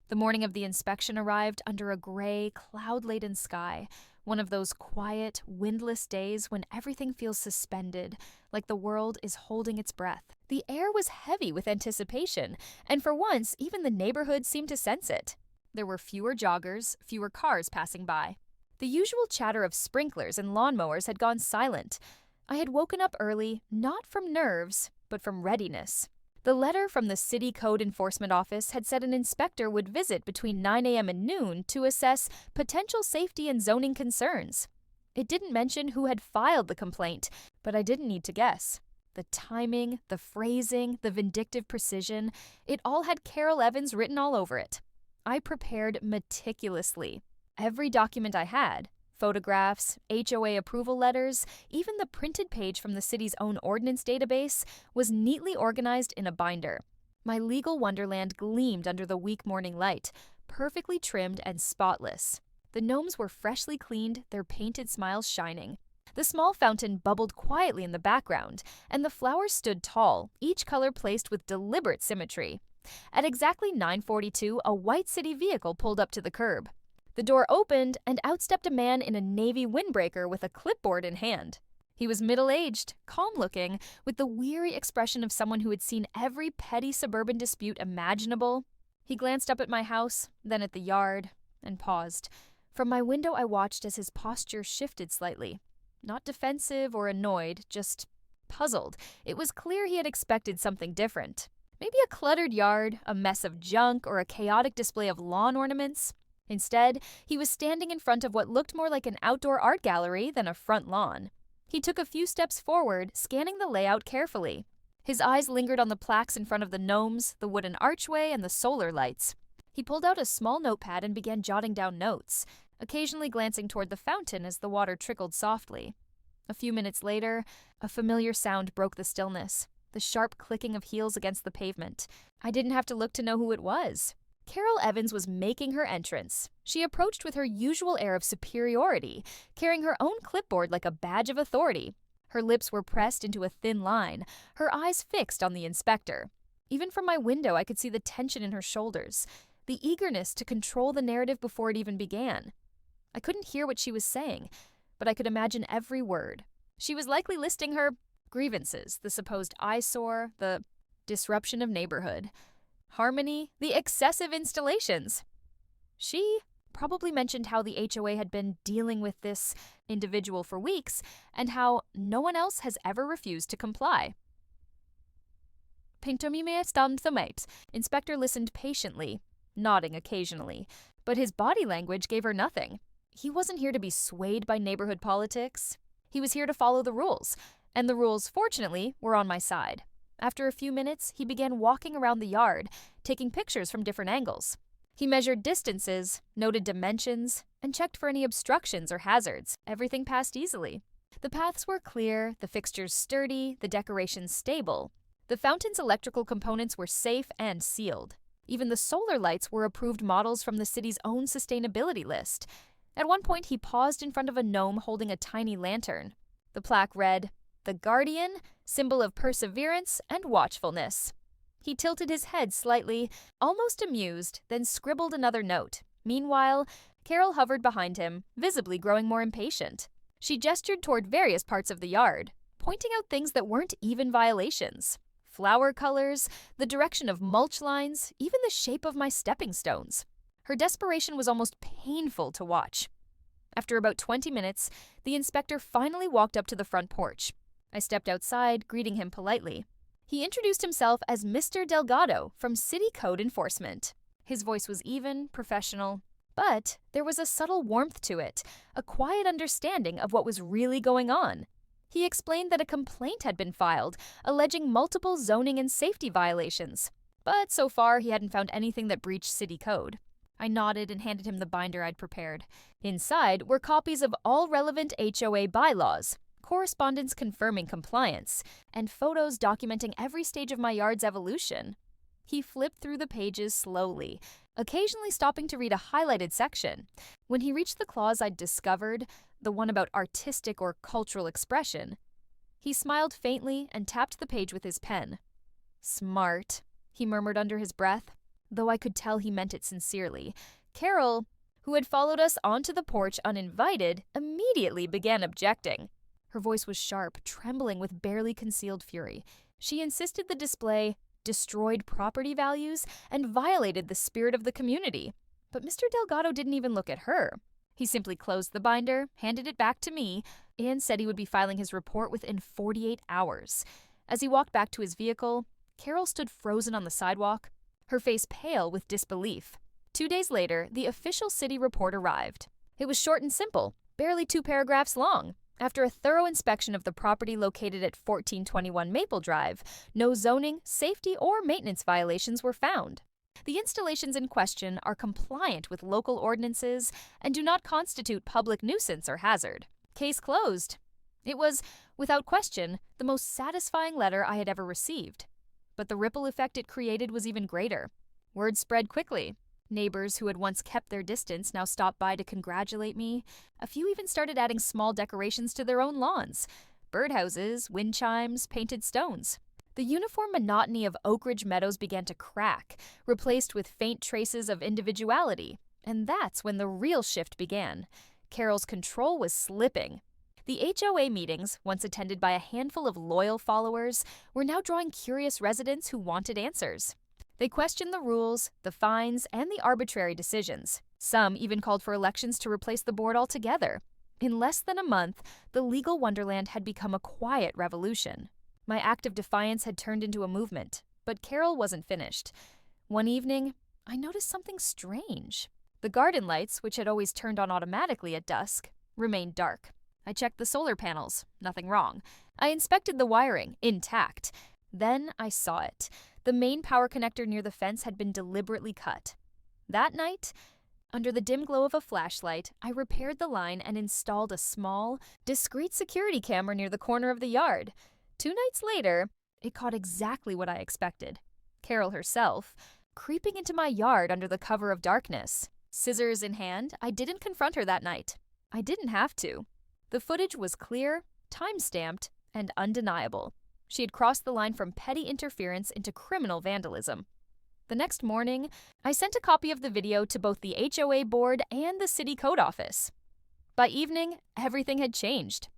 The morning of the inspection arrived under a gray, cloud-laden sky, one of those quiet, windless days when everything feels suspended, like the world is holding its breath. The air was heavy with anticipation, and for once, even the neighborhood seemed to sense it. There were fewer joggers, fewer cars passing by. The usual chatter of sprinklers and lawnmowers had gone silent. I had woken up early, not from nerves, but from readiness. The letter from the City Code Enforcement Office had said an inspector would visit between 9 a.m. and noon to assess potential safety and zoning concerns. It didn't mention who had filed the complaint, but I didn't need to guess. The timing, the phrasing, the vindictive precision, it all had Carol Evans written all over it. I prepared meticulously. Every document I had, photographs, HOA approval letters, even the printed page from the city's own ordinance database, was neatly organized in a binder. My legal wonderland gleamed under the weak morning light, perfectly trimmed and spotless. The gnomes were freshly cleaned, their painted smiles shining. The small fountain bubbled quietly in the background, and the flowers stood tall, each color placed with deliberate symmetry. At exactly 9:42, a white city vehicle pulled up to the curb. The door opened, and out stepped a man in a navy windbreaker with a clipboard in hand. He was middle-aged, calm-looking, with the weary expression of someone who had seen every petty suburban dispute imaginable. He glanced up at my house, then at the yard, and paused. From my window I watched as his posture shifted slightly. Not defensive or annoyed, just puzzled. It was clear he had expected something different. Maybe a cluttered yard, a mess of junk, or a chaotic display of lawn ornaments. Instead, he was standing in front of what looked more like an outdoor art gallery than a front lawn. He took a few steps forward, scanning the layout carefully. His eyes lingered on the plaques in front of the gnomes, the wooden archway, and the solar lights. He pulled out a small notepad and began jotting down notes, occasionally glancing toward the fountain as the water trickled softly. A few minutes later, a familiar sound broke the stillness, the sharp clicking of heels against the pavement. I didn't have to look to know who it was. Carol Evans was making her entrance. She approached with her usual air of superiority, carrying her own clipboard like a badge of authority. Her lips were pressed into a thin line, her eyes fixed on the inspector. Even from my window, I could see the tension in her shoulders, the eagerness to control the narrative before it even began. I couldn't hear what she was saying, but I could imagine every word. She was likely listing her grievances, the supposed eyesore, the disruption of neighborhood. Harmony, the excessive installations. She probably mentioned how the HOA had been dealing with this individual for weeks and how no one else has ever refused to comply. Pintomime stamthamate. Inspector listened patiently, nodding occasionally, but his body language gave her nothing. He wasn't here to be swayed by neighborhood politics. He was here to follow the rules, and the rules, fortunately, were on my side. After a few minutes, he began walking around the yard, taking pictures from different angles. He measured distances, noted dimensions, and checked for any obstructions or hazards. Everything passed easily. The paths were clear, the fixtures sturdy, the decorations stable. The fountain's electrical components were safe and sealed. Even the solar lights were approved models from the city's own sustainability list. At one point, he paused in front of a gnome holding a tiny lantern. The plaque read, "The Guardian, symbol of perseverance and watchfulness." He tilted his head slightly, almost amused, then scribbled another note. Meanwhile, Carol hovered behind him, visibly growing more impatient. She gestured toward various parts of the yard, pointing out things that weren't even violations. Flower colors, the direction of mulch lines, even the shape of my stepping stones. Her desperation was almost painful to watch. After about 20 minutes, the inspector finally walked up to the front porch. I stepped outside, greeting him politely. He introduced himself as Mr. Delgado from City Code Enforcement. His voice was even, professional, but there was a subtle warmth to it, a quiet understanding of what was really going on. He explained that a complaint had been filed, alleging multiple zoning and safety violations, but so far he hadn't found anything that breached city code. I nodded and handed him the binder I'd prepared. Inside were copies of all relevant HOA bylaws, correspondence confirming compliance, and photos documenting every stage of my yard's evolution. He flipped through the pages slowly, occasionally stopping to read a highlighted section. When he reached the clause I'd discovered, the one about artistic or cultural expression, he smiled faintly and tapped the page with his pen. "Smart," he murmured under his breath. though I could tell he meant it sincerely. Carol, who had followed us onto the porch uninvited, immediately began objecting. Her voice was sharp, trembling with barely concealed fury. She insisted the display destroyed property values and violated the spirit of the community. But Mr. Delgado didn't even look at her. He simply closed the binder, handed it back to me, and said he would be filing his report within 48 hours. As he walked back to his vehicle, Carol stood frozen on the sidewalk, her face pale with disbelief. 2 days later, the official city report arrived. It was short and simple, barely 2 paragraphs long. After a thorough inspection of the property located at 1421 Maple Drive, no zoning, safety, or maintenance violations were found. The installations in question are compliant with local ordinances and do not constitute public nuisance or hazard. Case closed. It was, without question, the most satisfying letter I had ever received. But the ripple effect it created was even greater. Word spread quickly. Neighbors who had once kept their distance now stopped by to congratulate me. A few even started adding small decorations to their own lawns: birdhouses, wind chimes, painted stones. The uniform monotony of Oak Ridge Meadows began to crack, replaced with faint traces of individuality. And that's when the real shift began. Carol's control was slipping. The HOA meetings, once attended by a handful of loyal followers, were now drawing curious residents who wanted answers. They questioned the rules, the fines, and the arbitrary decisions. Some even called for elections to replace the board altogether. In less than a month, the legal wonderland had become a quiet revolution. My act of defiance had turned into a movement, but Carol wasn't finished. One evening, I noticed something strange. The garden lights, which had always turned on automatically at dusk, remained dark. I checked the solar panels. Nothing wrong. I inspected the wiring, intact. Then I saw it. The main power connector near the fence had been deliberately cut. That night, under the dim glow of a flashlight, I repaired the line and installed a small, discreet security camera near the corner of the yard. 2 nights later, it caught exactly what I expected. Carol herself, creeping into my yard under the cover of darkness. Scissors in hand, I didn't confront her that night. I didn't have to. The footage was clear, time-stamped, and undeniable. She had crossed the line from petty interference into criminal vandalism. The next morning, I sent a copy of the video to both the HOA board and the city code office. By evening, everything had changed.